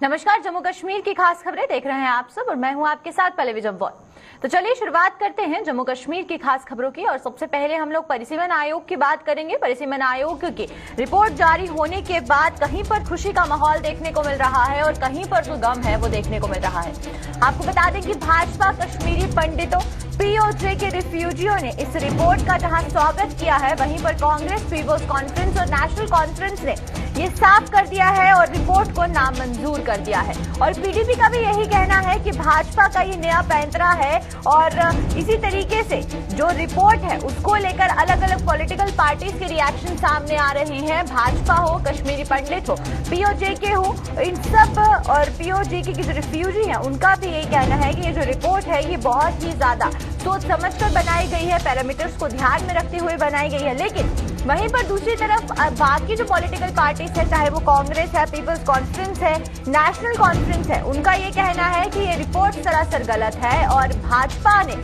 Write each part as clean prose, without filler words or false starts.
नमस्कार, जम्मू कश्मीर की खास खबरें देख रहे हैं आप सब और मैं हूं आपके साथ पल्लवी जम्वाल। तो चलिए शुरुआत करते हैं जम्मू कश्मीर की खास खबरों की। और सबसे पहले हम लोग परिसीमन आयोग की बात करेंगे। परिसीमन आयोग की रिपोर्ट जारी होने के बाद कहीं पर खुशी का माहौल देखने को मिल रहा है और कहीं पर जो गम है वो देखने को मिल रहा है। आपको बता दें कि भाजपा कश्मीरी पंडितों पीओजे के रिफ्यूजियों ने इस रिपोर्ट का जहां स्वागत किया है, वहीं पर कांग्रेस, पीपल्स कॉन्फ्रेंस और नेशनल कॉन्फ्रेंस ने ये साफ कर दिया है और रिपोर्ट को नामंजूर कर दिया है। और पीडीपी का भी यही कहना है कि भाजपा का ये नया पैंतरा है और इसी तरीके से जो रिपोर्ट है उसको लेकर अलग अलग पॉलिटिकल पार्टीज के रिएक्शन सामने आ रहे हैं। भाजपा हो, कश्मीरी पंडित हो, पीओजे के हो, इन सब और पीओजे के जो रिफ्यूजी हैं उनका भी यही कहना है कि ये जो रिपोर्ट है ये बहुत ही ज्यादा सोच समझकर बनाई गई है, पैरामीटर्स को ध्यान में रखते हुए बनाई गई है। लेकिन वहीं पर दूसरी तरफ बाकी जो पॉलिटिकल पार्टीज है, चाहे वो कांग्रेस है, पीपल्स कॉन्फ्रेंस है, नेशनल कॉन्फ्रेंस है, उनका ये कहना है कि ये रिपोर्ट सरासर गलत है और भाजपा ने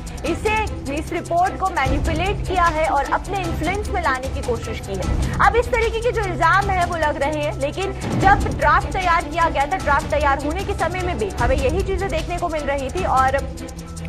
इस रिपोर्ट को मैनिपुलेट किया है और अपने इन्फ्लुएंस में लाने की कोशिश की है। अब इस तरीके के जो इल्जाम है वो लग रहे हैं, लेकिन जब ड्राफ्ट तैयार किया गया था, ड्राफ्ट तैयार होने के समय में भी हमें यही चीजें देखने को मिल रही थी। और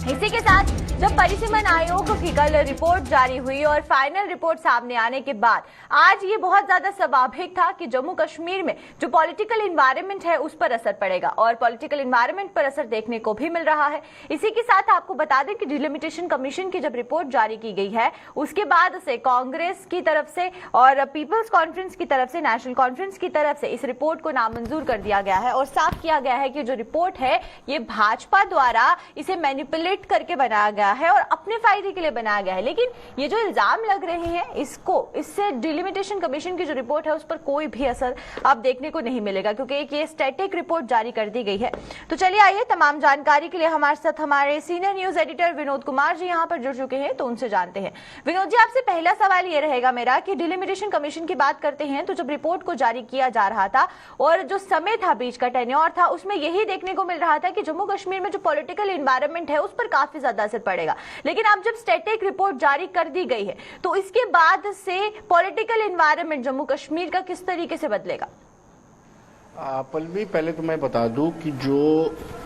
इसी के साथ जब परिसीमन आयोग की कल रिपोर्ट जारी हुई और फाइनल रिपोर्ट सामने आने के बाद आज ये बहुत ज्यादा स्वाभाविक था कि जम्मू कश्मीर में जो पॉलिटिकल एनवायरनमेंट है उस पर असर पड़ेगा और पॉलिटिकल एनवायरनमेंट पर असर देखने को भी मिल रहा है। इसी के साथ आपको बता दें कि डिलिमिटेशन कमीशन की जब रिपोर्ट जारी की गई है उसके बाद से कांग्रेस की तरफ से और पीपल्स कॉन्फ्रेंस की तरफ से, नेशनल कॉन्फ्रेंस की तरफ से इस रिपोर्ट को नामंजूर कर दिया गया है और साफ किया गया है कि जो रिपोर्ट है ये भाजपा द्वारा इसे मैनिपुलेट करके बनाया गया है और अपने फायदे के लिए बनाया गया है। लेकिन ये जो इल्जाम लग रहे हैं इससे डिलिमिटेशन कमीशन की जो रिपोर्ट है उस पर कोई भी असर अब देखने को नहीं मिलेगा, क्योंकि एक ये स्टैटिक रिपोर्ट जारी कर दी गई है। तो चलिए आइए, तमाम जानकारी के लिए हमारे साथ हमारे senior news editor Vinod Kumar ji यहाँ पर जुड़ चुके हैं, तो उनसे जानते हैं। विनोद जी, आपसे पहला सवाल ये रहेगा मेरा कि डिलिमिटेशन कमीशन की बात करते हैं तो जब रिपोर्ट को जारी किया जा रहा था और जो समय था, बीच का टेन्योर था, उसमें यही देखने को मिल रहा था कि जम्मू कश्मीर में जो पॉलिटिकल एनवायरनमेंट है उस पर काफी ज्यादा असर पड़ेगा। लेकिन अब जब स्टैटिक रिपोर्ट जारी कर दी गई है तो इसके बाद से पॉलिटिकल एनवायरनमेंट जम्मू कश्मीर का किस तरीके से बदलेगा? पल्लवी, पहले तो मैं बता दूं कि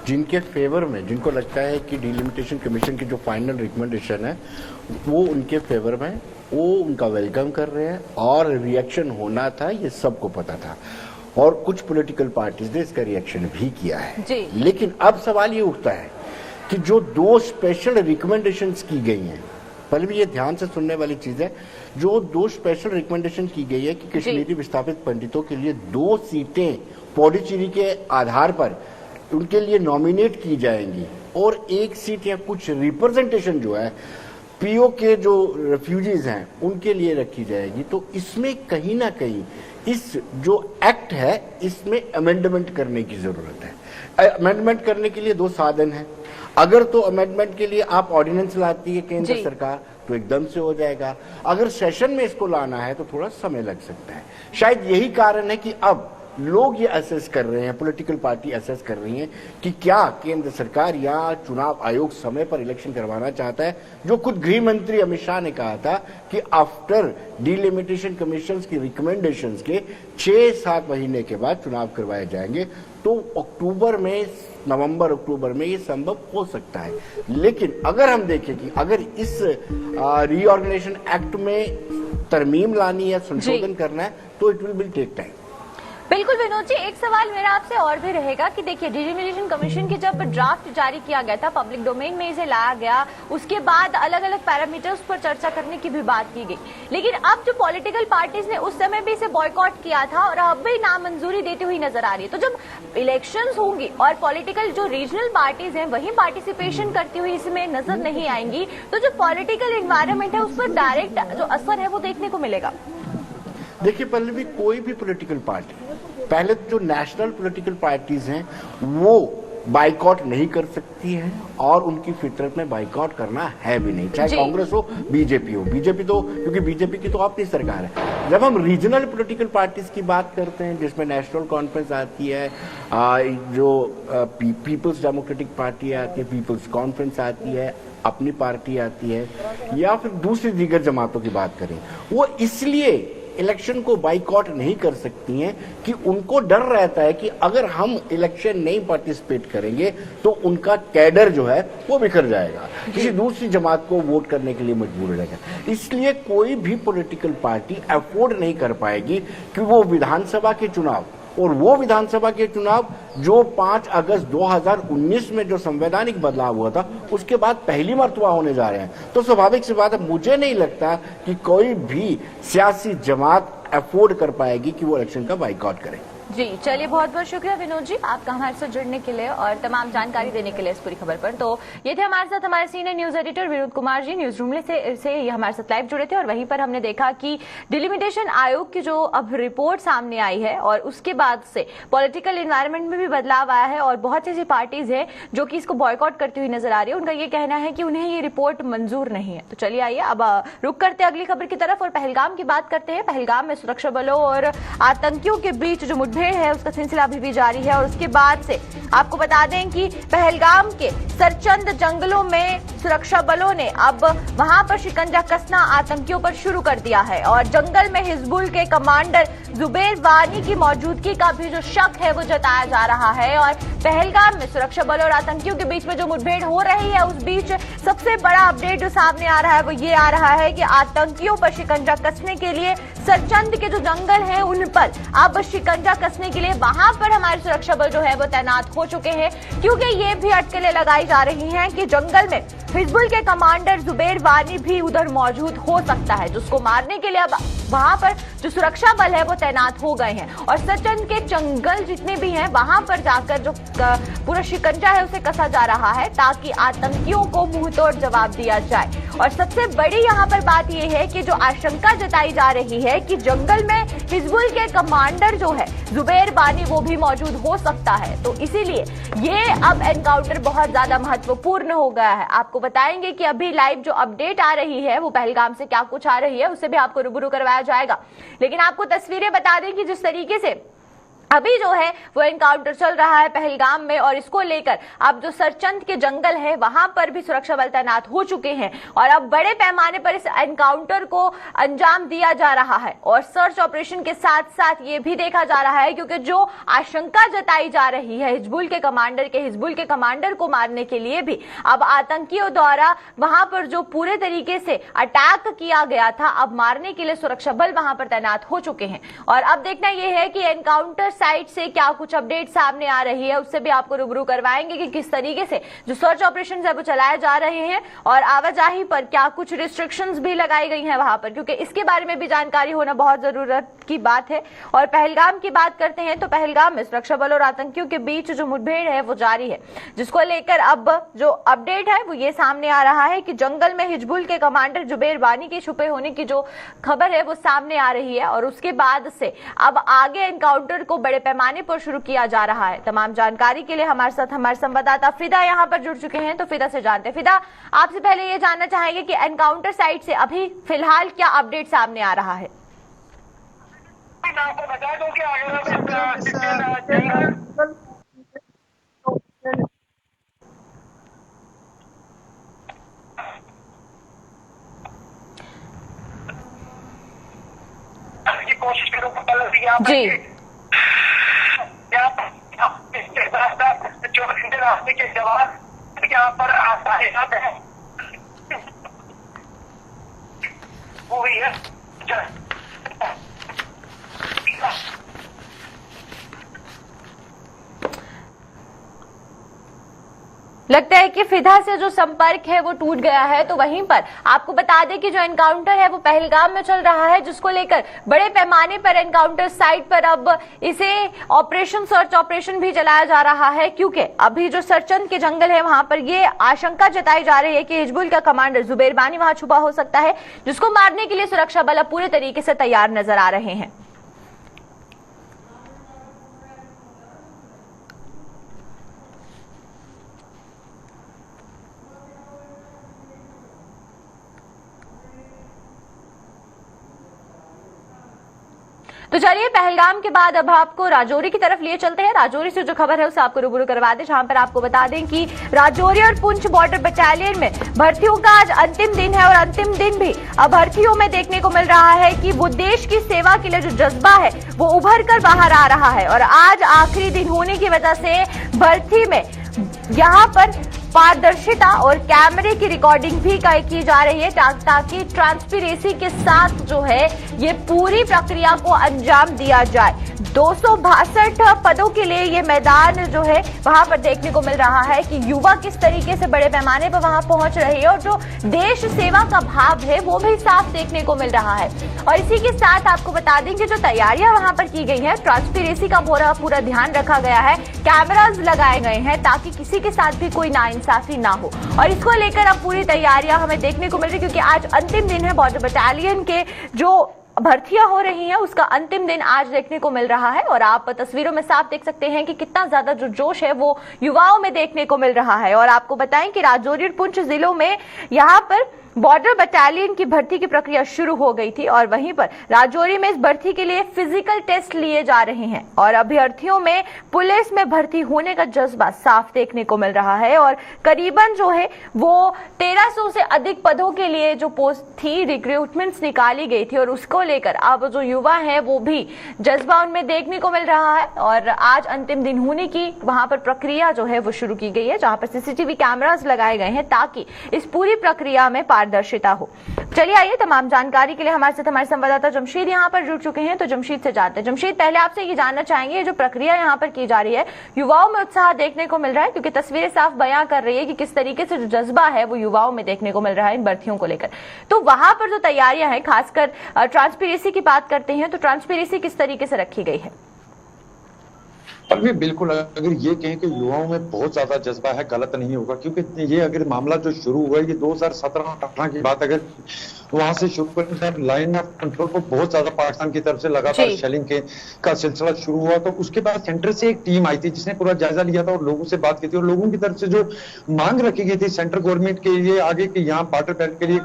जिनके फेवर में, जिनको लगता है कि डिलिमिटेशन कमीशन की जो फाइनल रिकमेंडेशन है वो उनके फेवर में, वो उनका वेलकम कर रहे हैं और रिएक्शन होना था, ये सबको पता था और कुछ पॉलिटिकल पार्टीज ने इसका रिएक्शन भी किया है जी। लेकिन अब सवाल ये उठता है कि जो 2 स्पेशल रिकमेंडेशंस की गई हैं, पहले भी ये ध्यान से सुनने वाली चीज है, जो 2 स्पेशल रिकमेंडेशन की गई है कि कश्मीरी विस्थापित पंडितों के लिए 2 सीटें पौडीचेरी के आधार पर उनके लिए नॉमिनेट की जाएंगी और 1 सीट या कुछ रिप्रेजेंटेशन जो है पीओ के जो रेफ्यूजीज हैं उनके लिए रखी जाएगी। तो इसमें कहीं ना कहीं इस जो एक्ट है इसमें अमेंडमेंट करने की जरूरत है। अमेंडमेंट करने के लिए 2 साधन हैं। अगर तो अमेंडमेंट के लिए आप ऑर्डिनेंस लाती है केंद्र सरकार तो एकदम से हो जाएगा, अगर सेशन में इसको लाना है तो थोड़ा समय लग सकता है। शायद यही कारण है कि अब लोग ये असेस कर रहे हैं, पॉलिटिकल पार्टी असेस कर रही हैं कि क्या केंद्र सरकार या चुनाव आयोग समय पर इलेक्शन करवाना चाहता है, जो खुद गृह मंत्री अमित शाह ने कहा था कि आफ्टर डिलिमिटेशन कमीशन की रिकमेंडेशंस के 6-7 महीने के बाद चुनाव करवाए जाएंगे। तो नवंबर अक्टूबर में ये संभव हो सकता है। लेकिन अगर हम देखें कि अगर इस रीऑर्गेनाइजेशन एक्ट में तरमीम लानी है, संशोधन करना है, तो इट विल टेक टाइम। बिल्कुल विनोद जी, एक सवाल मेरा आपसे और भी रहेगा कि देखिए, डिलिमिटेशन कमीशन की जब ड्राफ्ट जारी किया गया था, पब्लिक डोमेन में इसे लाया गया, उसके बाद अलग अलग पैरामीटर्स पर चर्चा करने की भी बात की गई। लेकिन अब जो पॉलिटिकल पार्टीज ने उस समय भी इसे बॉयकॉट किया था और अब भी नामंजूरी देती हुई नजर आ रही है। तो जब इलेक्शंस होंगी और पॉलिटिकल जो रीजनल पार्टीज हैं वही पार्टिसिपेशन करती हुई इसमें नजर नहीं आएंगी, तो जो पॉलिटिकल एनवायरनमेंट है उस पर डायरेक्ट जो असर है वो देखने को मिलेगा। देखिए पल्लवी, कोई भी पॉलिटिकल पार्टी, पहले तो जो नेशनल पॉलिटिकल पार्टीज हैं वो बाइकआउट नहीं कर सकती है और उनकी फितरत में बाइकआउट करना है भी नहीं, चाहे कांग्रेस हो, बीजेपी हो। बीजेपी तो, क्योंकि बीजेपी की तो अपनी सरकार है। जब हम रीजनल पॉलिटिकल पार्टीज की बात करते हैं जिसमें नेशनल कॉन्फ्रेंस आती है, जो पीपल्स डेमोक्रेटिक पार्टी आती है, पीपल्स कॉन्फ्रेंस आती है, अपनी पार्टी आती है, या फिर दूसरी दीगर जमातों की बात करें, वो इसलिए इलेक्शन को बाइकआउट नहीं कर सकती हैं कि उनको डर रहता है कि अगर हम इलेक्शन नहीं पार्टिसिपेट करेंगे तो उनका कैडर जो है वो बिखर जाएगा, किसी दूसरी जमात को वोट करने के लिए मजबूर हो जाएगा। इसलिए कोई भी पॉलिटिकल पार्टी अफोर्ड नहीं कर पाएगी कि वो विधानसभा के चुनाव, और वो विधानसभा के चुनाव जो 5 अगस्त 2019 में जो संवैधानिक बदलाव हुआ था उसके बाद पहली मर्तबा होने जा रहे हैं। तो स्वाभाविक सी बात है, मुझे नहीं लगता कि कोई भी सियासी जमात अफोर्ड कर पाएगी कि वो इलेक्शन का बाइकआउट करे। जी चलिए, बहुत बहुत शुक्रिया विनोद जी आपका हमारे साथ जुड़ने के लिए और तमाम जानकारी देने के लिए इस पूरी खबर पर। तो ये थे हमारे साथ हमारे senior news editor Vinod Kumar ji, news room से ये हमारे साथ लाइव जुड़े थे। और वहीं पर हमने देखा कि डिलिमिटेशन आयोग की जो अब रिपोर्ट सामने आई है और उसके बाद से पॉलिटिकल एनवायरनमेंट में भी बदलाव आया है और बहुत सी ऐसी पार्टीज है जो कि इसको बॉयकॉट करती हुई नजर आ रही है। उनका ये कहना है कि उन्हें ये रिपोर्ट मंजूर नहीं है। तो चलिए आइए अब रुक करते हैं अगली खबर की तरफ और पहलगाम की बात करते हैं। पहलगाम में सुरक्षा बलों और आतंकियों के बीच जो मुठभेड़ है उसका सिलसिला अभी भी जारी है। और उसके बाद से आपको बता दें कि पहलगाम के सरचंद जंगलों में सुरक्षा बलों ने अब वहां पर शिकंजा कसना आतंकियों पर शुरू कर दिया है और जंगल में हिजबुल के कमांडर जुबैर वानी की मौजूदगी का भी जो शक है वो जताया जा रहा है। और पहलगाम में सुरक्षा बलों और आतंकियों के बीच में जो मुठभेड़ हो रही है उस बीच सबसे बड़ा अपडेट जो सामने आ रहा है वो ये आ रहा है कि आतंकियों पर शिकंजा कसने के लिए सरचंद के जो जंगल है उन पर अब शिकंजा कसने के लिए वहां पर हमारे सुरक्षा बल जो है वो तैनात हो चुके हैं, क्योंकि ये भी अटकलें लगाई जा रही हैं कि जंगल में हिजबुल के कमांडर जुबैर वानी भी उधर मौजूद हो सकता है, जिसको मारने के लिए अब वहां पर जो सुरक्षा बल है वो तैनात हो गए हैं। और सरचंद के जंगल जितने भी हैं वहां पर जाकर जो पूरा शिकंजा है उसे कसा जा रहा है ताकि आतंकियों को मुंहतोड़ जवाब दिया जाए। और सबसे बड़ी यहाँ पर बात यह है कि जो आशंका जताई जा रही है कि जंगल में हिजबुल के कमांडर जो है जुबैर वानी वो भी मौजूद हो सकता है। तो इसीलिए ये अब एनकाउंटर बहुत ज्यादा महत्वपूर्ण हो गया है। आपको बताएंगे कि अभी लाइव जो अपडेट आ रही है वो पहलगाम से क्या कुछ आ रही है उससे भी आपको रूबरू करवाया जाएगा। लेकिन आपको तस्वीरें बता दें कि जिस तरीके से अभी जो है वो एनकाउंटर चल रहा है पहलगाम में और इसको लेकर अब जो सरचंद के जंगल है वहां पर भी सुरक्षा बल तैनात हो चुके हैं और अब बड़े पैमाने पर इस एनकाउंटर को अंजाम दिया जा रहा है। और सर्च ऑपरेशन के साथ साथ ये भी देखा जा रहा है क्योंकि जो आशंका जताई जा रही है हिजबुल के कमांडर को मारने के लिए भी अब आतंकियों द्वारा वहां पर जो पूरे तरीके से अटैक किया गया था अब मारने के लिए सुरक्षा बल वहां पर तैनात हो चुके हैं। और अब देखना यह है कि एनकाउंटर साइट से क्या कुछ अपडेट सामने आ रही है उससे भी आपको रूबरू करवाएंगे कि किस तरीके से जो सर्च ऑपरेशन है वो चलाए जा रहे हैं और आवाजाही पर क्या कुछ रिस्ट्रिक्शंस भी लगाई गई हैं वहां पर, क्योंकि इसके बारे में भी जानकारी होना बहुत जरूरत की बात है। और पहलगाम की बात करते हैं तो पहलगाम में सुरक्षा बल और आतंकियों के बीच जो मुठभेड़ है वो जारी है, जिसको लेकर अब जो अपडेट है वो ये सामने आ रहा है कि जंगल में हिजबुल के कमांडर जुबैर वानी के छुपे होने की जो खबर है वो सामने आ रही है और उसके बाद से अब आगे एनकाउंटर को बड़े पैमाने पर शुरू किया जा रहा है। तमाम जानकारी के लिए हमारे साथ हमारे संवाददाता फिदा यहां पर जुड़ चुके हैं, तो फिदा से जानते हैं। फिदा, आपसे पहले ये जानना चाहेंगे कि एनकाउंटर साइट से अभी फिलहाल क्या अपडेट सामने आ रहा है? मैं आपको बता दूं कि कोशिश करूँ जी जो रास्ते के जवान यहाँ पर आसानी है वो भी है। लगता है कि फिदा से जो संपर्क है वो टूट गया है। तो वहीं पर आपको बता दें कि जो एनकाउंटर है वो पहलगाम में चल रहा है, जिसको लेकर बड़े पैमाने पर एनकाउंटर साइट पर अब इसे सर्च ऑपरेशन भी चलाया जा रहा है, क्योंकि अभी जो सरचंद के जंगल है वहां पर ये आशंका जताई जा रही है कि हिजबुल का कमांडर जुबैर वानी वहां छुपा हो सकता है, जिसको मारने के लिए सुरक्षा बल अब पूरे तरीके से तैयार नजर आ रहे हैं। तो चलिए पहलगाम के बाद अब आपको राजौरी की तरफ लिए चलते हैं। राजौरी से जो खबर है उसे आपको रूबरू करवा दें, जहां पर आपको बता दें कि राजौरी और पुंछ बॉर्डर बटालियन में भर्तियों का आज अंतिम दिन है और अंतिम दिन भी अब भर्तियों में देखने को मिल रहा है कि वो देश की सेवा के लिए जो जज्बा है वो उभर कर बाहर आ रहा है। और आज आखिरी दिन होने की वजह से भर्ती में यहाँ पर पारदर्शिता और कैमरे की रिकॉर्डिंग भी की जा रही है ताकि ट्रांसपेरेंसी के साथ जो है ये पूरी प्रक्रिया को अंजाम दिया जाए। 262 पदों के लिए ये मैदान जो है वहां पर देखने को मिल रहा है कि युवा किस तरीके से बड़े पैमाने पर वहां पहुंच रहे हैं और जो देश सेवा का भाव है वो भी साफ देखने को मिल रहा है। और इसी के साथ आपको बता दें कि जो तैयारियां वहां पर की गई हैं, ट्रांसपेरेंसी का पूरा ध्यान रखा गया है, कैमरास लगाए गए हैं ताकि किसी के साथ भी कोई नाइंसाफी ना हो। और इसको लेकर अब पूरी तैयारियां हमें देखने को मिल रही, क्योंकि आज अंतिम दिन है बॉर्डर बटालियन के जो भर्तियां हो रही हैं उसका अंतिम दिन आज देखने को मिल रहा है। और आप तस्वीरों में साफ देख सकते हैं कि कितना ज्यादा जो जोश है वो युवाओं में देखने को मिल रहा है। और आपको बताएं कि राजौरी और पुंछ जिलों में यहाँ पर बॉर्डर बटालियन की भर्ती की प्रक्रिया शुरू हो गई थी और वहीं पर राजौरी में इस भर्ती के लिए फिजिकल टेस्ट लिए जा रहे हैं और अभ्यर्थियों में पुलिस में भर्ती होने का जज्बा साफ देखने को मिल रहा है। और करीबन जो है वो 1300 से अधिक पदों के लिए जो पोस्ट थी, रिक्रूटमेंट्स निकाली गई थी और उसको लेकर अब जो युवा है वो भी जज्बा उनमें देखने को मिल रहा है। और आज अंतिम दिन होने की वहां पर प्रक्रिया जो है वो शुरू की गई है, जहां पर सीसीटीवी कैमरास लगाए गए हैं ताकि इस पूरी प्रक्रिया में पारदर्शिता हो। चलिए आइए तमाम जानकारी के लिए हमारे साथ हमारे संवाददाता जमशेद यहाँ पर जुड़ चुके हैं, तो जमशेद से जानते हैं। जमशेद, पहले आपसे ये जानना चाहेंगे जो प्रक्रिया यहाँ पर की जा रही है, युवाओं में उत्साह देखने को मिल रहा है क्योंकि तस्वीरें साफ बयां कर रही है कि किस तरीके से जो जज्बा है वो युवाओं में देखने को मिल रहा है इन भर्तियों को लेकर। तो वहां पर जो तैयारियां हैं, खासकर ट्रांसपेरेंसी की बात करते हैं तो ट्रांसपेरेंसी किस तरीके से रखी गई है? अभी बिल्कुल, अगर ये कहें कि युवाओं में बहुत ज्यादा जज्बा है, गलत नहीं होगा, क्योंकि ये अगर मामला जो शुरू हुआ है ये 2017-18 की बात, अगर वहां से शुरू करें, लाइन ऑफ कंट्रोल को बहुत ज्यादा पाकिस्तान की तरफ से लगातार शेलिंग का सिलसिला शुरू हुआ, तो उसके बाद सेंटर से एक टीम आई थी जिसने पूरा जायजा लिया था और लोगों से बात की थी और लोगों की तरफ से जो मांग रखी गई थी सेंट्रल गवर्नमेंट के लिए आगे की यहाँ बॉर्डर बेल्ट के लिए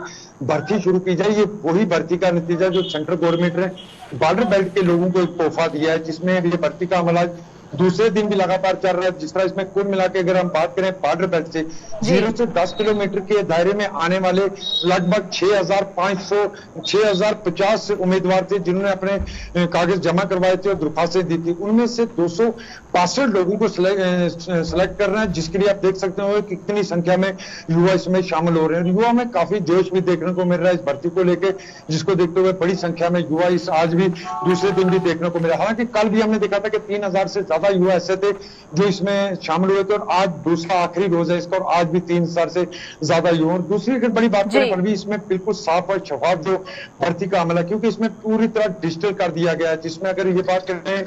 भर्ती शुरू की जाए, ये वही भर्ती का नतीजा जो सेंट्रल गवर्नमेंट ने बॉर्डर बेल्ट के लोगों को एक तोहफा दिया है, जिसमें ये भर्ती का अमल दूसरे दिन भी लगातार चल रहा है। जिस तरह इसमें कुल मिला के अगर हम बात करें बॉर्डर बेल्ट से 0 से 10 किलोमीटर के दायरे में आने वाले लगभग 6,50 उम्मीदवार थे जिन्होंने अपने कागज जमा करवाए थे और दरख्वास्तें दी थी। उनमें से 262 लोगों को सिलेक्ट करना है, जिसके लिए आप देख सकते हो कि कितनी संख्या में युवा इसमें शामिल हो रहे हैं। युवा में काफी जोश भी देखने को मिल रहा है इस भर्ती को लेकर, जिसको देखते हुए बड़ी संख्या में युवा इस आज भी दूसरे दिन भी देखने को मिला। हालांकि कल भी हमने देखा था कि 3000 से ज्यादा युवा ऐसे थे जो इसमें शामिल हुए थे और आज दूसरा आखिरी रोज है इसका और आज भी 3000 से ज्यादा युवा। और दूसरी अगर बड़ी बात करें भी इसमें बिल्कुल साफ और शफाफ जो भर्ती का अमल है, क्योंकि इसमें पूरी तरह डिजिटल कर दिया गया है, जिसमें अगर ये बात करें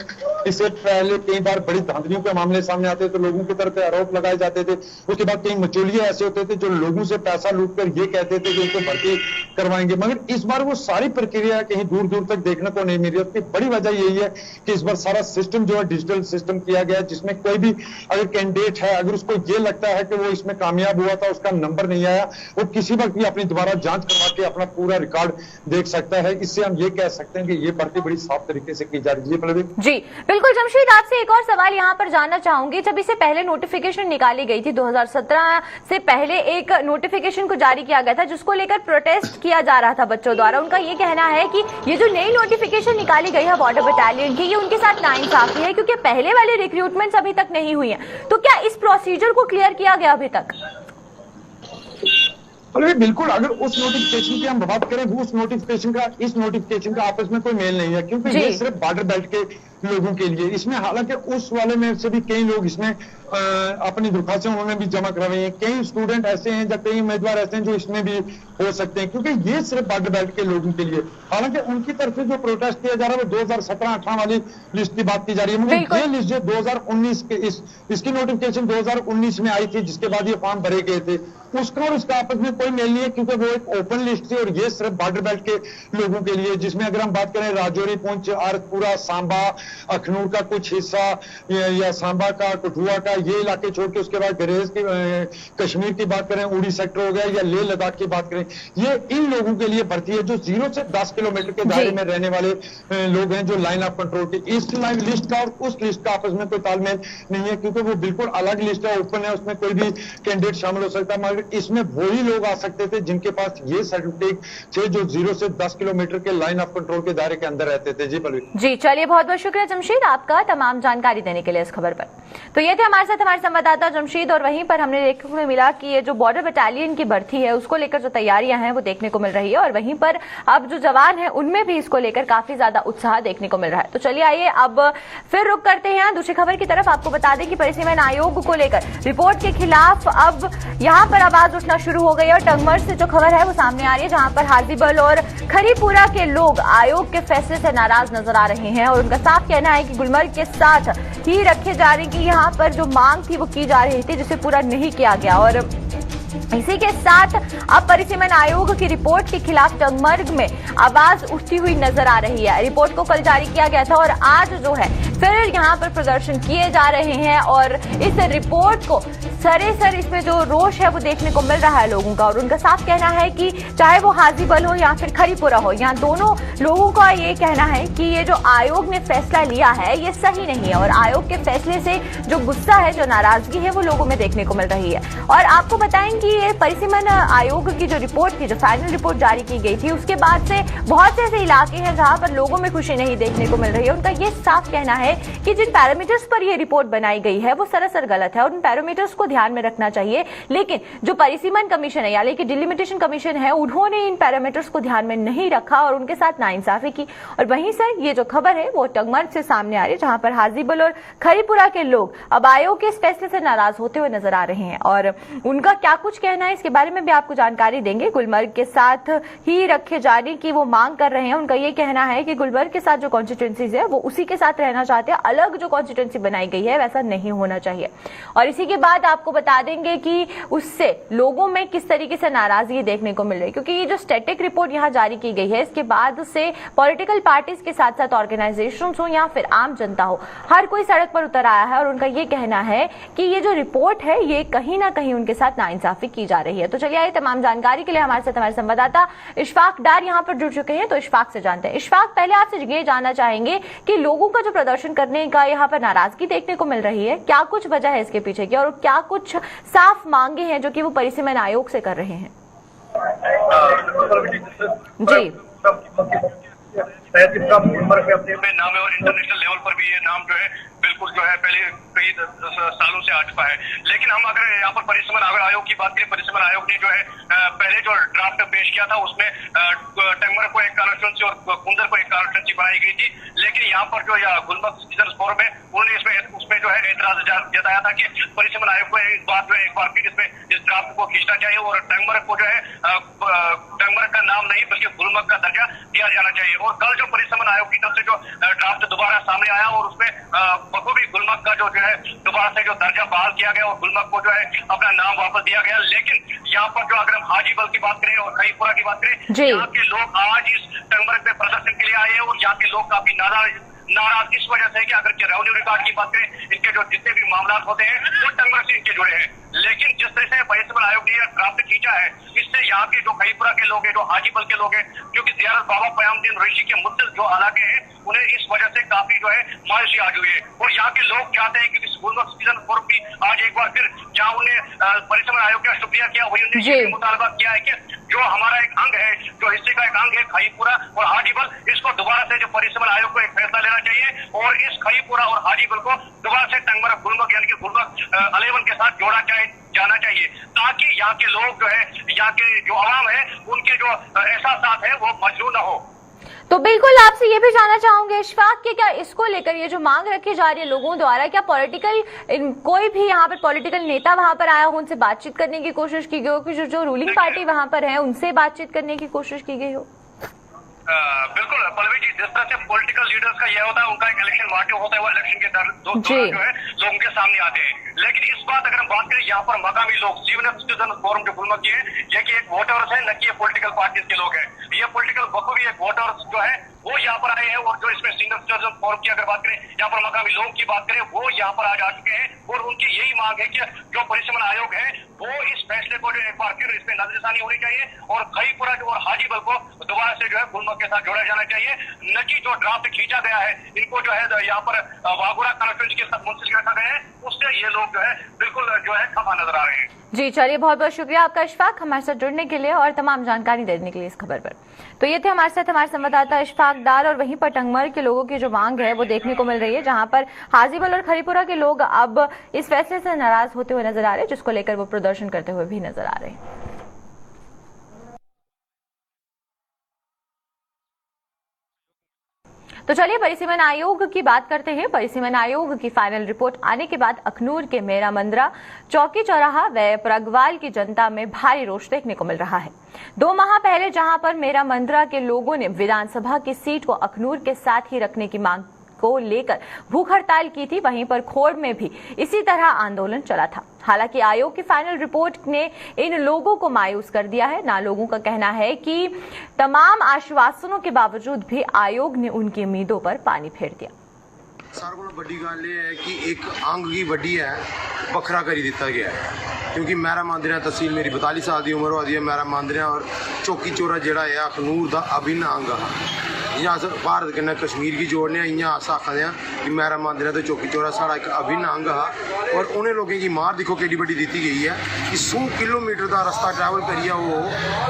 इससे पहले कई बार बड़ी धांधलियों के मामले सामने आते तो लोगों की तरफ आरोप लगाए जाते थे, उसके बाद कई मचोलिए ऐसे होते थे जो लोगों से पैसा लूट कर ये कहते थे कि उनको भर्ती करवाएंगे, मगर इस बार वो सारी प्रक्रिया कहीं दूर दूर तक देखने को नहीं मिल रही। उसकी बड़ी वजह यही है कि इस बार सारा सिस्टम जो है डिजिटल सिस्टम किया गया, जिसमें कोई भी अगर कैंडिडेट है अगर उसको ये लगता है कि वो इसमें कामयाब हुआ था, उसका नंबर नहीं आया, वो किसी वक्त भी अपनी दोबारा जांच करवा के अपना पूरा रिकॉर्ड देख सकता है। इससे हम ये कह सकते हैं कि ये भर्ती बड़ी साफ तरीके से की जा रही है। पल्लवी जी बिल्कुल। जमशेद, आपसे एक और सवाल यहाँ पर जानना चाहूंगी, जब इससे पहले नोटिफिकेशन निकाली गई थी 2017 से पहले एक नोटिफिकेशन को जारी किया गया था जिसको लेकर प्रोटेस्ट किया जा रहा था बच्चों द्वारा, उनका ये कहना है कि ये जो नई नोटिफिकेशन निकाली गई है बॉर्डर बटालियन की, ये उनके साथ नाइंसाफी है क्योंकि पहले वाले रिक्रूटमेंट्स अभी तक नहीं हुई है। तो क्या इस प्रोसीजर को क्लियर किया गया अभी तक? बिल्कुल, अगर उस नोटिफिकेशन की हम बात करें, उस नोटिफिकेशन का इस नोटिफिकेशन का आपस में कोई मेल नहीं है, क्योंकि ये सिर्फ बॉर्डर बेल्ट के लोगों के लिए। इसमें हालांकि उस वाले में से भी कई लोग इसमें अपनी दरख्वास्तें उन्होंने भी जमा करवाई हैं, कई स्टूडेंट ऐसे हैं या कई उम्मीदवार ऐसे हैं जो इसमें भी हो सकते हैं, क्योंकि ये सिर्फ बॉर्डर बेल्ट के लोगों के लिए। हालांकि उनकी तरफ से जो प्रोटेस्ट किया जा रहा है वो 2017-18 वाली लिस्ट की बात की जा रही है, मगर ये लिस्ट जो 2019 के इसकी नोटिफिकेशन 2019 में आई थी, जिसके बाद ये फॉर्म भरे गए थे, उसका और इसका आपस में कोई मेल नहीं है, क्योंकि वो एक ओपन लिस्ट थी और ये सिर्फ बॉर्डर बेल्ट के लोगों के लिए, जिसमें अगर हम बात करें राजौरी, पुंछ, आरतपुरा, सांबा, अखनूर का कुछ हिस्सा या सांबा का, कठुआ का, ये इलाके छोड़ के उसके बाद गरेज की कश्मीर की बात करें, उड़ी सेक्टर हो गया या लेह लद्दाख की बात करें, ये इन लोगों के लिए भर्ती है जो 0 से 10 किलोमीटर के दायरे में रहने वाले लोग हैं, जो लाइन ऑफ कंट्रोल की इस लाइन लिस्ट का और उस लिस्ट का आपस में कोई तालमेल नहीं है, क्योंकि वो बिल्कुल अलग लिस्ट है, ओपन है, उसमें कोई भी कैंडिडेट शामिल हो सकता है। मगर इसमें वही लोग आ सकते थे जिनके पास ये सर्टिफिकेट थे जो 0 से 10 किलोमीटर के लाइन ऑफ कंट्रोल के दायरे के अंदर रहते थे। जी पल्लवी जी, चलिए बहुत बहुत शुक्रिया जमशीद आपका तमाम जानकारी देने के लिए इस खबर पर। तो ये थे हमारे साथ हमारे संवाददाता जमशीद, और वहीं पर हमने देखने को मिला कि ये जो बॉर्डर बटालियन की भर्ती है उसको लेकर जो तैयारियां हैं वो देखने को मिल रही है, और वहीं पर अब जो जवान हैं उनमें भी इसको लेकर काफी ज्यादा उत्साह देखने को मिल रहा है। तो चलिए आइए अब फिर रुक करते हैं दूसरी खबर की तरफ। आपको बता दें कि परिसीमन आयोग को लेकर रिपोर्ट के खिलाफ अब यहाँ पर आवाज उठना शुरू हो गई है, और टंगमर से जो खबर है वो सामने आ रही है, जहां पर हाजीबल और खरीपुरा के लोग आयोग के फैसले से नाराज नजर आ रहे हैं, और उनका साफ कहना है कि गुलमर्ग के साथ ही रखे जा रहे कि यहाँ पर जो मांग थी वो की जा रही थी जिसे पूरा नहीं किया गया। और इसी के साथ अब परिसीमन आयोग की रिपोर्ट के खिलाफ टंगमर्ग में आवाज उठती हुई नजर आ रही है। रिपोर्ट को कल जारी किया गया था और आज जो है फिर यहाँ पर प्रदर्शन किए जा रहे हैं, और इस रिपोर्ट को सरेसर इसमें जो रोष है वो देखने को मिल रहा है लोगों का। और उनका साफ कहना है कि चाहे वो हाजीबल हो या फिर खरीपुरा हो, यहाँ दोनों लोगों का ये कहना है कि ये जो आयोग ने फैसला लिया है ये सही नहीं है, और आयोग के फैसले से जो गुस्सा है, जो नाराजगी है वो लोगों में देखने को मिल रही है। और आपको बताएं कि ये परिसीमन आयोग की जो रिपोर्ट थी, जो फाइनल रिपोर्ट जारी की गई थी, उसके बाद से बहुत से ऐसे इलाके हैं जहां पर लोगों में खुशी नहीं देखने को मिल रही है। उनका ये साफ कहना है कि जिन पैरामीटर्स पर ये रिपोर्ट बनाई गई है वो सरासर गलत है, और उन पैरामीटर्स को ध्यान में रखना चाहिए। लेकिन जो परिसीमन कमीशन है यानी कि डिलिमिटेशन कमीशन है, उन्होंने इन पैरामीटर्स को ध्यान में नहीं रखा और उनके साथ नाइंसाफी की। और वहीं से ये जो खबर है वो टंगमर्ग से सामने आ रही है, जहां पर हाजीबल और खरीपुरा के लोग अब आयोग के इस फैसले से नाराज होते हुए नजर आ रहे हैं, और उनका क्या कुछ कहना है इसके बारे में भी आपको जानकारी देंगे। गुलमर्ग के साथ ही रखे जाने की वो मांग कर रहे हैं। उनका ये कहना है कि गुलमर्ग के साथ जो कॉन्स्टिट्यूंसीज है वो उसी के साथ रहना चाहते हैं, अलग जो कॉन्स्टिट्यूंसी बनाई गई है वैसा नहीं होना चाहिए। और इसी के बाद आपको बता देंगे कि उससे लोगों में किस तरीके से नाराजगी देखने को मिल रही है, क्योंकि ये जो स्टैटिक रिपोर्ट यहाँ जारी की गई है इसके बाद से पॉलिटिकल पार्टीज के साथ साथ ऑर्गेनाइजेशन हो या फिर आम जनता हो, हर कोई सड़क पर उतर आया है। और उनका ये कहना है कि ये जो रिपोर्ट है ये कहीं ना कहीं उनके साथ नाइंसाफी की जा रही है। तो चलिए आइए तमाम जानकारी के लिए हमारे साथ हमारे संवाददाता इशफाक डार यहाँ पर जुड़ चुके हैं, तो इशफाक से जानते हैं। इशफाक, पहले आपसे ये जानना चाहेंगे कि लोगों का जो प्रदर्शन करने का यहाँ पर नाराजगी देखने को मिल रही है, क्या कुछ वजह है इसके पीछे की, और क्या कुछ साफ मांगे हैं जो कि वो परिसीमन आयोग से कर रहे हैं? जी गुलमर्ग में नाम है, और इंटरनेशनल लेवल पर भी ये नाम जो है बिल्कुल जो है पहले कई सालों से आ चुका है। लेकिन हम अगर यहाँ पर परिसीमन आयोग की बात करें, परिसीमन आयोग ने जो है पहले जो ड्राफ्ट पेश किया था उसमें टंगमर्ग को एक कॉन्स्टिट्यूंसी और कुंदर को एक कॉन्स्टिट्यूंसी बनाई गई थी। लेकिन यहाँ पर जो गुलमर्ग सिटीजन फोरम है उन्होंने उसमें जो है एतराज जताया था कि परिसीमन आयोग को इस बात में एक बार फिर इसमें इस ड्राफ्ट को खींचना चाहिए, और टंगमर्ग को जो है टंगमर्ग का नाम नहीं बल्कि गुलमर्ग का दर्जा दिया जाना चाहिए। और कल जो परिसीमन आयोग की तरफ से जो ड्राफ्ट दोबारा सामने आया और उसमें बखूबी गुलमर्ग का जो है दोबारा से जो दर्जा बहाल किया गया और गुलमर्ग को जो है अपना नाम वापस दिया गया। लेकिन यहाँ पर जो अगर हम हाजीबल की बात करें और खरीपुरा की बात करें, यहाँ के लोग आज इस टंगमर्ग में प्रदर्शन के लिए आए हैं, और यहाँ के लोग काफी नाराज इस वजह से कि अगर रेवेन्यू रिकॉर्ड की बात करें, इनके जो जितने भी मामला होते हैं वो टंगमर्ग से इनके जुड़े हैं। लेकिन जिस तरह से परिसीमन आयोग ने यह ड्राफ्ट खींचा है, इससे यहाँ के जो खरीपुरा के लोग हैं, जो हाजीबल के लोग हैं, क्योंकि जियारत बाबा क़यामुद्दीन ऋषि के मुद्दत जो इलाके हैं उन्हें इस वजह से काफी जो है मायूसी आ हुई है। और यहाँ के लोग चाहते हैं कि इस गुलमर्ग सिटीजन फोरम की आज एक बार फिर जहाँ उन्हें परिसीमन आयोग का शुक्रिया किया, वही उन्हें ये मुतालबा किया है कि जो हमारा एक अंग है, जो हिस्से का एक अंग है खरीपुरा और हाजीबल, इसको दोबारा से जो परिसीमन आयोग को एक फैसला लेना चाहिए और इस खरीपुरा और हाजीबल को दोबारा से टंगमर्ग गुलमर्ग यानी कि गुलमर्ग 11 के साथ जोड़ा जाना चाहिए, ताकि यहाँ के लोग जो है, यहाँ के जो आवाम है, उनके जो एहसास है वो मजबूर न हो। तो बिल्कुल आपसे ये भी जानना चाहूंगे इशफाक कि क्या इसको लेकर ये जो मांग रखी जा रही है लोगों द्वारा, क्या पॉलिटिकल कोई भी यहाँ पर पॉलिटिकल नेता वहां पर आया हो, उनसे बातचीत करने की कोशिश की गई हो, कि जो रूलिंग पार्टी वहां पर है उनसे बातचीत करने की कोशिश की गई हो? बिल्कुल पल्लवी जी, जिस तरह से पॉलिटिकल लीडर्स का यह होता है, उनका एक इलेक्शन मोटिव होता है, वो इलेक्शन के दौरान जो है लोगों के सामने आते हैं। लेकिन इस बात अगर हम बात करें, यहाँ पर मकामी लोग सीनियर सिटीजन फोरम जो गुलमर्ग की है, ये कि एक वोटर्स है, न कि ये पॉलिटिकल पार्टीज के लोग हैं। ये पॉलिटिकल बखूबी एक वोटर्स जो है वो यहाँ पर आए हैं, और जो इसमें सिंगल सिटीजन फोरम की अगर बात करें, यहाँ पर मकामी लोगों की बात करें, वो यहाँ पर आज आ चुके हैं और उनकी यही मांग है कि जो परिसीमन आयोग है वो इस फैसले को जो एक बार फिर इसमें नजरसानी होनी चाहिए और खईपुरा और हाजीबल को दोबारा से जो है गुलमर्ग के साथ जोड़ा जाना चाहिए, न कि जो ड्राफ्ट खींचा गया है इनको जो है यहाँ पर वाघोरा कॉन्फ्रेंस के साथ मुंसलिक रखा गया है, उससे ये लोग जो है बिल्कुल जो है खफा नजर आ रहे हैं। जी चलिए, बहुत बहुत शुक्रिया आपका इशफाक, हमारे साथ जुड़ने के लिए और तमाम जानकारी देने के लिए इस खबर पर। तो ये थे हमारे साथ हमारे संवाददाता इशफाक डार, और वहीं पर टंगमर्ग के लोगों की जो मांग है वो देखने को मिल रही है, जहां पर हाजीबल और खरीपुरा के लोग अब इस फैसले से नाराज होते हुए नजर आ रहे हैं, जिसको लेकर वो प्रदर्शन करते हुए भी नजर आ रहे हैं। तो चलिए परिसीमन आयोग की बात करते हैं। परिसीमन आयोग की फाइनल रिपोर्ट आने के बाद अखनूर के मेरा मंदरा, चौकी चौराहा व प्रगवाल की जनता में भारी रोष देखने को मिल रहा है। 2 माह पहले जहां पर मेरा मंदरा के लोगों ने विधानसभा की सीट को अखनूर के साथ ही रखने की मांग को लेकर भूख हड़ताल की थी, वहीं पर खोड़ में भी इसी तरह आंदोलन चला था। हालांकि आयोग की फाइनल रिपोर्ट ने इन लोगों को मायूस कर दिया है। ना लोगों का कहना है कि तमाम आश्वासनों के बावजूद भी आयोग ने उनकी उम्मीदों पर पानी फेर दिया। सारे को बड़ी गल यह है कि एक अंग की वड्डी है बखरा करी दिता गया है, क्योंकि मेरा मंदिर तहसील मेरी 42 साल की उम्र हो है, मेरा मंदिर और चौकी चौरा जोड़ा है अखनूर का अभिन्न अंग है। जियां अस भारत कन्नै कश्मीर की जोड़ने इयां अस आखदे आं कि मेरा मंदिर ते चौकी चौरा साढ़ा एक अभिन्न अंग हा। और उन्हें लोगों की मार दिक्खो केडी बड्डी दित्ती गई है कि 100 किलोमीटर का रास्ता ट्रैवल करिए वो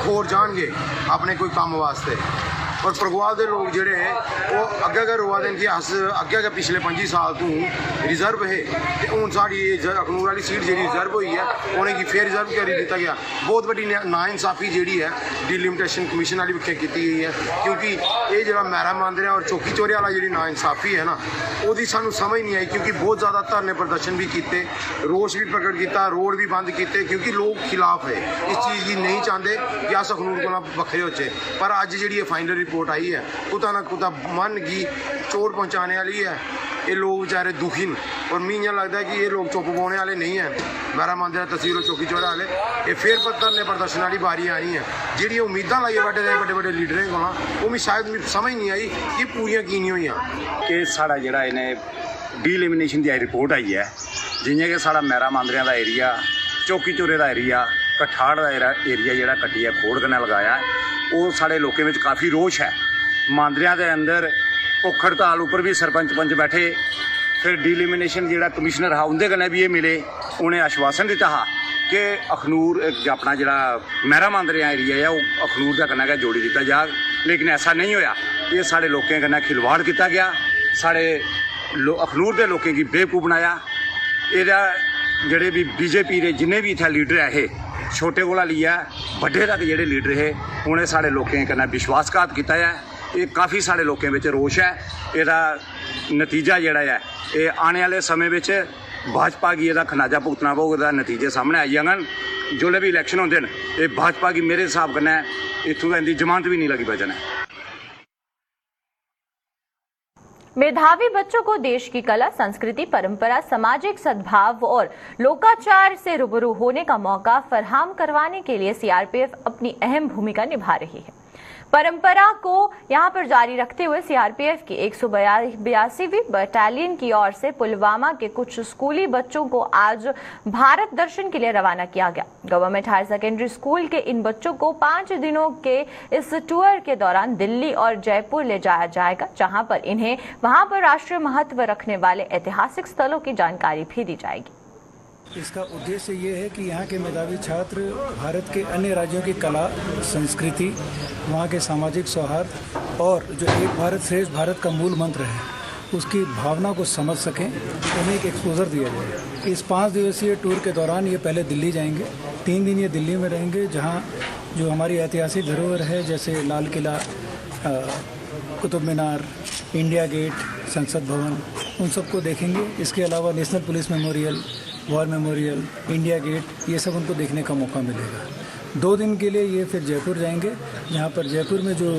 खोर जाएंगे अपने कोई काम वास्ते। और प्रगवाल के लोग जोड़े वो अगे अगे रोआ दे कि अस अगे अगे पिछले 25 साल तू रिजर्व है, तो हूँ साड़ी अखनूर वाली सीट जी रिजर्व हुई है उन्हें फिर रिजर्व करी दिता गया। बहुत बड़ी नाइंसाफी जी है डिलिमिटेशन कमीशन वाली विखे की गई है, क्योंकि ये जो मेरा मंदिर है और चौकी चौरे वाला जी नाइंसाफी है ना, वो सानू समझ नहीं आई, क्योंकि बहुत ज़्यादा धरने प्रदर्शन भी किए, रोष भी प्रकट किया, रोड भी बंद किए, क्योंकि लोग खिलाफ है इस चीज़ की, नहीं चाहते कि अस अखनूर को बखरे होचे। पर अज जी फाइनल रिपोर्ट आई है कुता ना कुता मन की चोट पहुँचाने वाली है। ये लोग बेचारे दुखी न, और मैं इं लगता है कि ये लोग चुप पाने वाले नहीं हैं। मेरा मंदिर तहसील और चौकी चौरा वाले ये फिर धरने प्रदर्शन वाली बारी आनी है। जी उम्मीदा लाइए बड़े बड़े लीडरें को वो भी शायद मैं समझ नहीं आई कि पूरियां की नहीं हुई कि साड़ा जोड़ा इन्हें डीलिमिनेशन की रिपोर्ट आई है, जियां कि साड़ा मेरा मंदिर का एरिया, चौकी चौरे का एरिया, कठाड़ का एरिया जोड़ा कट्टिया खोड़ कन्नै लगाया, वो साढ़े लोगों में काफ़ी रोष है। मंदिरों के अंदर भुख हड़ताल उपर भी सरपंच पंच बैठे, फिर डीलिमिनेशन जोड़ा कमिश्नर हा उनके कन्नै भी ये मिले, उन्हें आश्वासन दिता हा कि अखनूर अपना जोड़ा मेरा मंदिर एरिया है वो अखनूर के कन्नै गै जोड़ी दिता जाग, लेकिन ऐसा नहीं होया। ये साढ़े लोगों कन्नै खिलवाड़ किया गया, साढ़े अखनूर के लोगों की बेवकूफ़ बनाया। एदा जेडे भी बीजेपी के जिन्हें भी इत्थे लीडर है, छोटे कोला लिया बड़े तक जेडे लीडर है, उन्हें साढ़े लोगों कन्नै विश्वासघात किया है। ये काफ़ी साढ़े लोगों में रोष है। ਇਹਦਾ नतीजा जोड़ा है ये आने वाले समय में भाजपा की ਇਹਦਾ खनाजा भुगतना पऊगा, ਇਹਦਾ नतीजे सामने आई जाङन। जोल्लै भी इलैक्शन होंदे न ये भाजपा की मेरे हिसाब कन्नै इत्थों दा इंदी जमानत भी नहीं लगी बचन है। मेधावी बच्चों को देश की कला, संस्कृति, परंपरा, सामाजिक सद्भाव और लोकाचार से रूबरू होने का मौका फराहम करवाने के लिए सीआरपीएफ अपनी अहम भूमिका निभा रही है। परंपरा को यहां पर जारी रखते हुए सीआरपीएफ की 182वीं बटालियन की ओर से पुलवामा के कुछ स्कूली बच्चों को आज भारत दर्शन के लिए रवाना किया गया। गवर्नमेंट हायर सेकेंडरी स्कूल के इन बच्चों को 5 दिनों के इस टूर के दौरान दिल्ली और जयपुर ले जाया जाएगा, जहां पर इन्हें वहां पर राष्ट्रीय महत्व रखने वाले ऐतिहासिक स्थलों की जानकारी भी दी जाएगी। इसका उद्देश्य ये है कि यहाँ के मेधावी छात्र भारत के अन्य राज्यों की कला, संस्कृति, वहाँ के सामाजिक सौहार्द और जो एक भारत श्रेष्ठ भारत का मूल मंत्र है उसकी भावना को समझ सकें, उन्हें एक एक्सपोजर दिया जाए। इस 5 दिवसीय टूर के दौरान ये पहले दिल्ली जाएंगे, 3 दिन ये दिल्ली में रहेंगे, जहाँ जो हमारी ऐतिहासिक धरोहर है जैसे लाल किला, कुतुब मीनार, इंडिया गेट, संसद भवन, उन सबको देखेंगे। इसके अलावा National Police Memorial, War Memorial, India Gate, ये सब उनको देखने का मौका मिलेगा। 2 दिन के लिए ये फिर जयपुर जाएंगे, जहाँ पर जयपुर में जो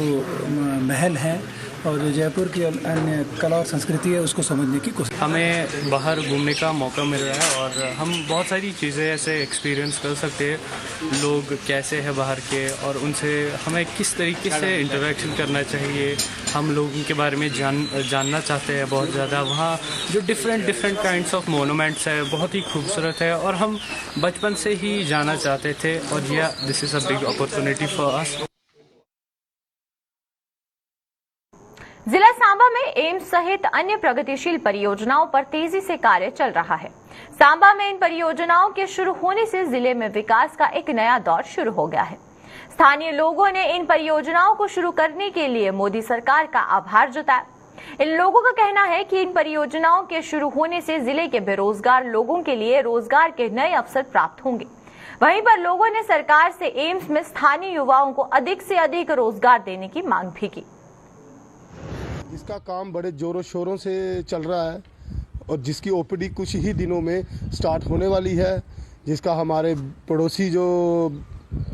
महल हैं और जो जयपुर की अन्य कला और संस्कृति है उसको समझने की कोशिश। हमें बाहर घूमने का मौका मिल रहा है और हम बहुत सारी चीज़ें ऐसे एक्सपीरियंस कर सकते हैं। लोग कैसे हैं बाहर के और उनसे हमें किस तरीके से इंटरेक्शन करना चाहिए, हम लोगों के बारे में जानना चाहते हैं बहुत ज़्यादा। वहाँ जो डिफरेंट काइंड्स ऑफ मोनूमेंट्स है बहुत ही खूबसूरत है और हम बचपन से ही जाना चाहते थे और यह this is a big opportunity for us. जिला सांबा में एम्स सहित अन्य प्रगतिशील परियोजनाओं पर तेजी से कार्य चल रहा है। सांबा में इन परियोजनाओं के शुरू होने से जिले में विकास का एक नया दौर शुरू हो गया है। स्थानीय लोगों ने इन परियोजनाओं को शुरू करने के लिए मोदी सरकार का आभार जताया। इन लोगों का कहना है कि इन परियोजनाओं के शुरू होने से जिले के बेरोजगार लोगों के लिए रोजगार के नए अवसर प्राप्त होंगे। वहीं पर लोगों ने सरकार से एम्स में स्थानीय युवाओं को अधिक से अधिक रोजगार देने की मांग भी की। इसका काम बड़े जोरों शोरों से चल रहा है और जिसकी ओपीडी कुछ ही दिनों में स्टार्ट होने वाली है, जिसका हमारे पड़ोसी जो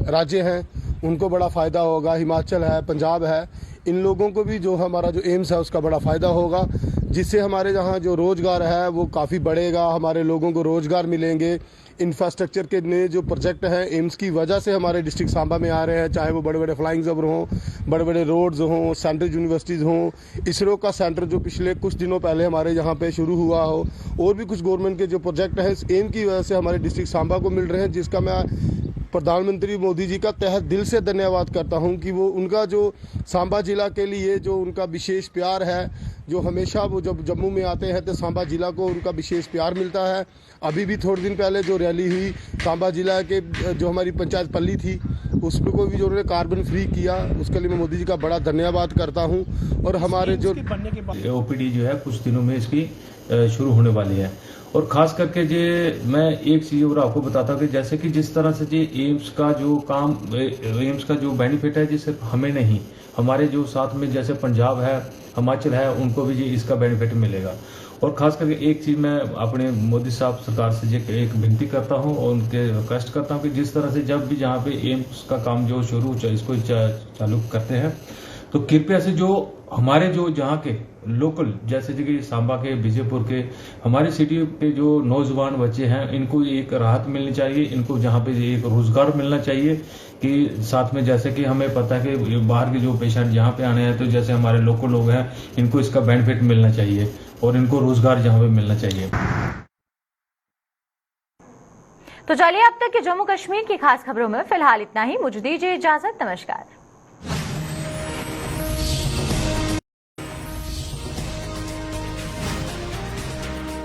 राज्य हैं उनको बड़ा फ़ायदा होगा। हिमाचल है, पंजाब है, इन लोगों को भी जो हमारा जो एम्स है उसका बड़ा फ़ायदा होगा, जिससे हमारे यहाँ जो रोज़गार है वो काफ़ी बढ़ेगा। हमारे लोगों को रोज़गार मिलेंगे। इंफ्रास्ट्रक्चर के नए जो प्रोजेक्ट हैं एम्स की वजह से हमारे डिस्ट्रिक्ट सांबा में आ रहे हैं, चाहे वो बड़े बड़े फ्लाइंग जबर हों, बड़े बड़े रोड्स हों, सेंट्रल यूनिवर्सिटीज़ हों, इसरो का सेंटर जो पिछले कुछ दिनों पहले हमारे यहाँ पे शुरू हुआ हो, और भी कुछ गवर्नमेंट के जो प्रोजेक्ट हैं इस एम की वजह से हमारे डिस्ट्रिक्ट सांबा को मिल रहे हैं, जिसका मैं प्रधानमंत्री मोदी जी का तहे दिल से धन्यवाद करता हूं कि वो उनका जो सांबा जिला के लिए जो उनका विशेष प्यार है, जो हमेशा वो जब जम्मू में आते हैं तो सांबा जिला को उनका विशेष प्यार मिलता है। अभी भी थोड़े दिन पहले जो रैली हुई सांबा जिला के जो हमारी पंचायत पल्ली थी उसको भी जो उन्होंने कार्बन फ्री किया, उसके लिए मैं मोदी जी का बड़ा धन्यवाद करता हूं। और हमारे जो ओपीडी जो है कुछ दिनों में इसकी शुरू होने वाली है। और खास करके जे मैं एक चीज़ और आपको बताता हूँ कि जैसे कि जिस तरह से जी एम्स का जो काम, एम्स का जो बेनिफिट है जी सिर्फ हमें नहीं, हमारे जो साथ में जैसे पंजाब है, हिमाचल है, उनको भी जी इसका बेनिफिट मिलेगा। और खास करके एक चीज़ मैं अपने मोदी साहब सरकार से जी एक विनती करता हूँ और उनके रिक्वेस्ट करता हूँ कि जिस तरह से जब भी जहाँ पे एम्स का काम जो शुरू इसको चालू करते हैं तो कृपया से जो हमारे जो जहाँ के लोकल जैसे कि सांबा के, विजयपुर के, हमारे सिटी के जो नौजवान बच्चे हैं इनको एक राहत मिलनी चाहिए, इनको जहाँ पे एक रोजगार मिलना चाहिए। कि साथ में जैसे कि हमें पता है कि बाहर के जो पेशेंट यहाँ पे आने हैं तो जैसे हमारे लोकल लोग हैं इनको इसका बेनिफिट मिलना चाहिए और इनको रोजगार जहाँ पे मिलना चाहिए। तो चलिए अब तक के जम्मू कश्मीर की खास खबरों में फिलहाल इतना ही। मुझे दीजिए इजाजत। नमस्कार।